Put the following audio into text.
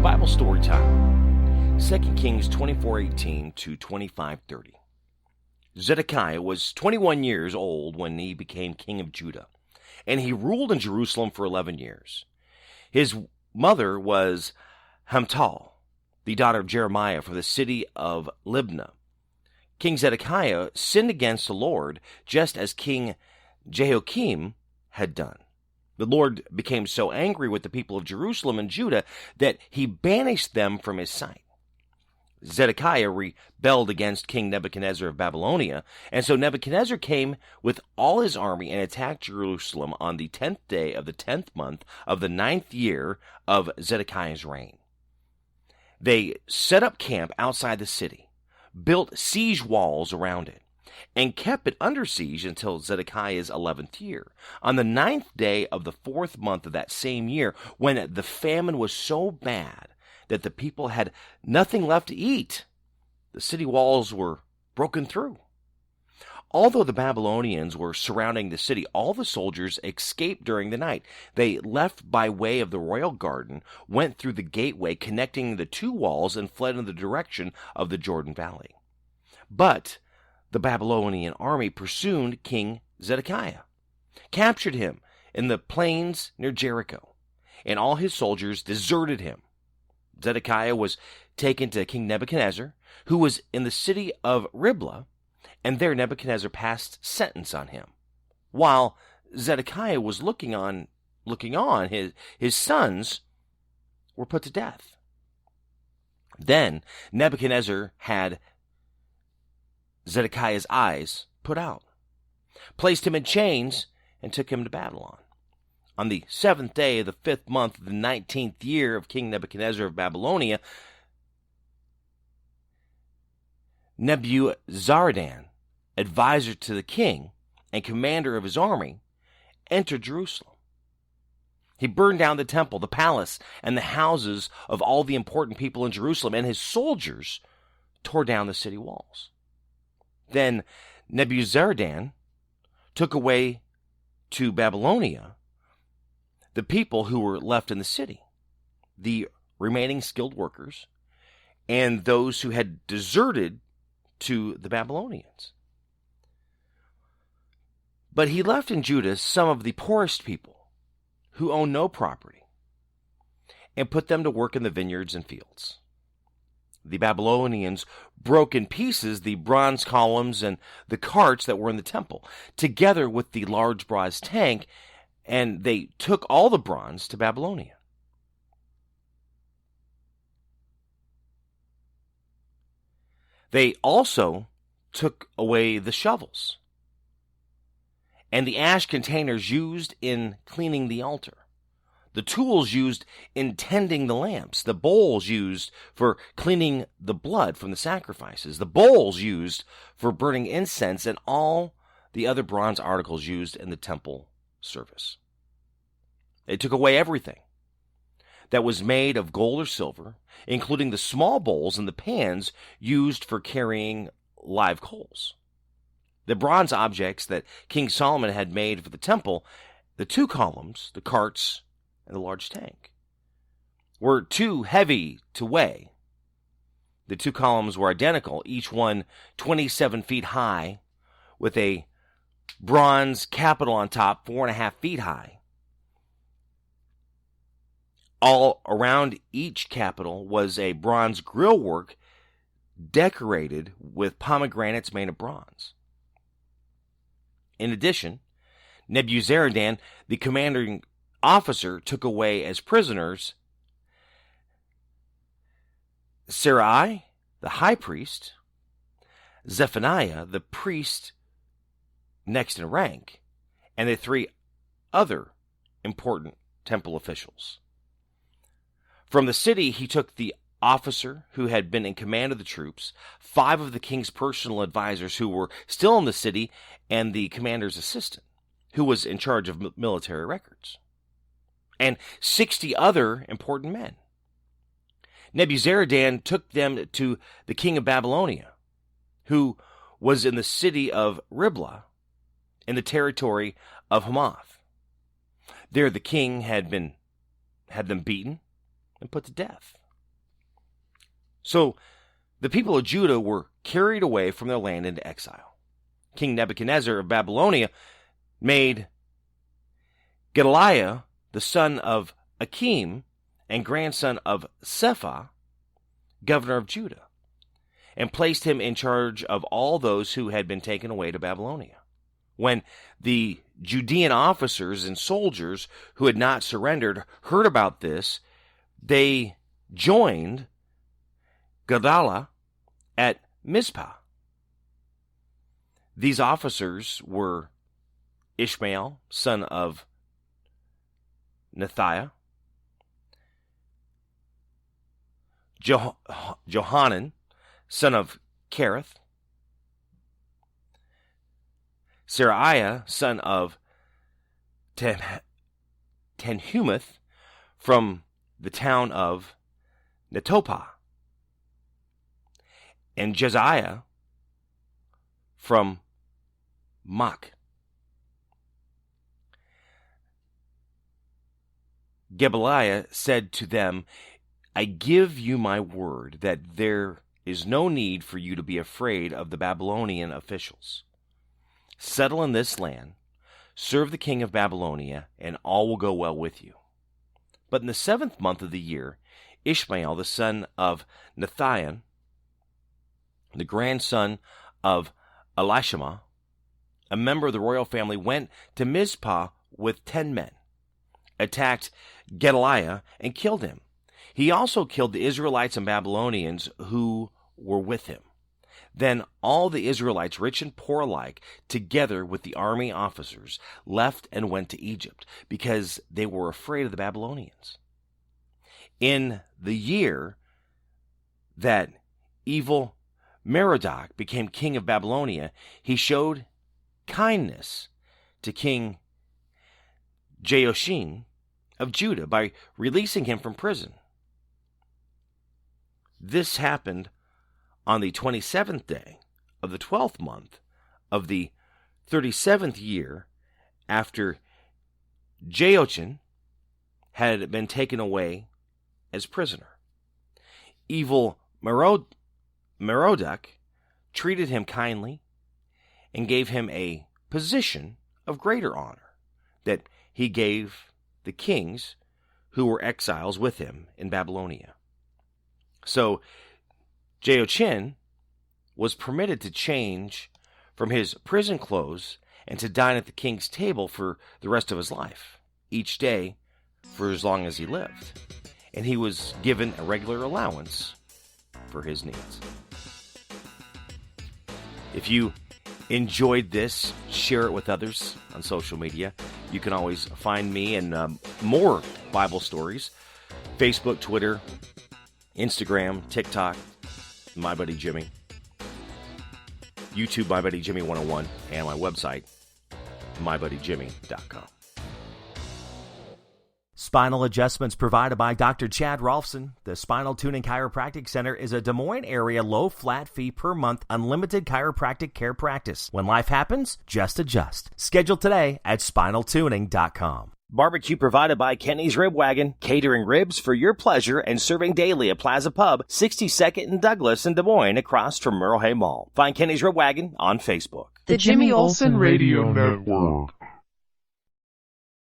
Bible story time. 2 Kings 24:18 to 25:30. Zedekiah was 21 years old when he became king of Judah, and he ruled in Jerusalem for 11 years. His mother was Hamtal, the daughter of Jeremiah from the city of Libnah. King Zedekiah sinned against the Lord, just as King Jehoiakim had done. The Lord became so angry with the people of Jerusalem and Judah that he banished them from his sight. Zedekiah rebelled against King Nebuchadnezzar of Babylonia, and so Nebuchadnezzar came with all his army and attacked Jerusalem on the 10th day of the 10th month of the 9th year of Zedekiah's reign. They set up camp outside the city, built siege walls around it, and kept it under siege until Zedekiah's 11th year. On the 9th day of the 4th month of that same year, when the famine was so bad that the people had nothing left to eat, the city walls were broken through. Although the Babylonians were surrounding the city, all the soldiers escaped during the night. They left by way of the royal garden, went through the gateway connecting the two walls, and fled in the direction of the Jordan Valley. But the Babylonian army pursued King Zedekiah, captured him in the plains near Jericho, and all his soldiers deserted him. Zedekiah was taken to King Nebuchadnezzar, who was in the city of Riblah, and there Nebuchadnezzar passed sentence on him. While Zedekiah was looking on, his sons were put to death. Then Nebuchadnezzar had Zedekiah's eyes put out, placed him in chains, and took him to Babylon. On the 7th day of the 5th month of the 19th year of King Nebuchadnezzar of Babylonia, Nebuzaradan, advisor to the king and commander of his army, entered Jerusalem. He burned down the temple, the palace, and the houses of all the important people in Jerusalem, and his soldiers tore down the city walls. Then Nebuzaradan took away to Babylonia the people who were left in the city, the remaining skilled workers, and those who had deserted to the Babylonians. But he left in Judah some of the poorest people who owned no property, and put them to work in the vineyards and fields. The Babylonians broke in pieces the bronze columns and the carts that were in the temple, together with the large brass tank, and they took all the bronze to Babylonia. They also took away the shovels and the ash containers used in cleaning the altar, the tools used in tending the lamps, the bowls used for cleaning the blood from the sacrifices, the bowls used for burning incense, and all the other bronze articles used in the temple service. They took away everything that was made of gold or silver, including the small bowls and the pans used for carrying live coals. The bronze objects that King Solomon had made for the temple, the two columns, the carts, and the large tank, were too heavy to weigh. The two columns were identical, each one 27 feet high, with a bronze capital on top, 4.5 feet high. All around each capital was a bronze grillwork decorated with pomegranates made of bronze. In addition, Nebuzaradan, the commanding officer, took away as prisoners Sarai, the high priest, Zephaniah, the priest next in rank, and the 3 other important temple officials. From the city, he took the officer who had been in command of the troops, 5 of the king's personal advisors who were still in the city, and the commander's assistant, who was in charge of military records, and 60 other important men. Nebuzaradan took them to the king of Babylonia, who was in the city of Riblah, in the territory of Hamath. There the king had them beaten and put to death. So the people of Judah were carried away from their land into exile. King Nebuchadnezzar of Babylonia made Gedaliah, the son of Akim and grandson of Shapha, governor of Judah, and placed him in charge of all those who had been taken away to Babylonia. When the Judean officers and soldiers who had not surrendered heard about this, they joined Gedaliah at Mizpah. These officers were Ishmael, son of Nethiah, Johanan, son of Kareth, Seraiah, son of Tanhumeth, from the town of Netophah, and Jezaiah from Mach. Gedaliah said to them, I give you my word that there is no need for you to be afraid of the Babylonian officials. Settle in this land, serve the king of Babylonia, and all will go well with you. But in the 7th month of the year, Ishmael, the son of Nethiah, the grandson of Elishama, a member of the royal family, went to Mizpah with 10 men, attacked Gedaliah, and killed him. He also killed the Israelites and Babylonians who were with him. Then all the Israelites, rich and poor alike, together with the army officers, left and went to Egypt, because they were afraid of the Babylonians. In the year that evil Merodach became king of Babylonia, he showed kindness to King Jehoiachin of Judah by releasing him from prison. This happened on the 27th day of the 12th month of the 37th year after Jehoiachin had been taken away as prisoner. Evil Merodach treated him kindly and gave him a position of greater honor that he gave the kings who were exiles with him in Babylonia. So Jehoiachin was permitted to change from his prison clothes and to dine at the king's table for the rest of his life, each day for as long as he lived. And he was given a regular allowance for his needs. If you enjoyed this, share it with others on social media. You can always find me and more Bible stories. Facebook, Twitter, Instagram, TikTok, My Buddy Jimmy. YouTube, My Buddy Jimmy 101, and my website, mybuddyjimmy.com. Spinal adjustments provided by Dr. Chad Rolfson. The Spinal Tuning Chiropractic Center is a Des Moines area low flat fee per month unlimited chiropractic care practice. When life happens, just adjust. Schedule today at spinaltuning.com. Barbecue provided by Kenny's Rib Wagon, catering ribs for your pleasure and serving daily at Plaza Pub, 62nd and Douglas in Des Moines, across from Merle Hay Mall. Find Kenny's Rib Wagon on Facebook. The Jimmy Olsen Radio Network.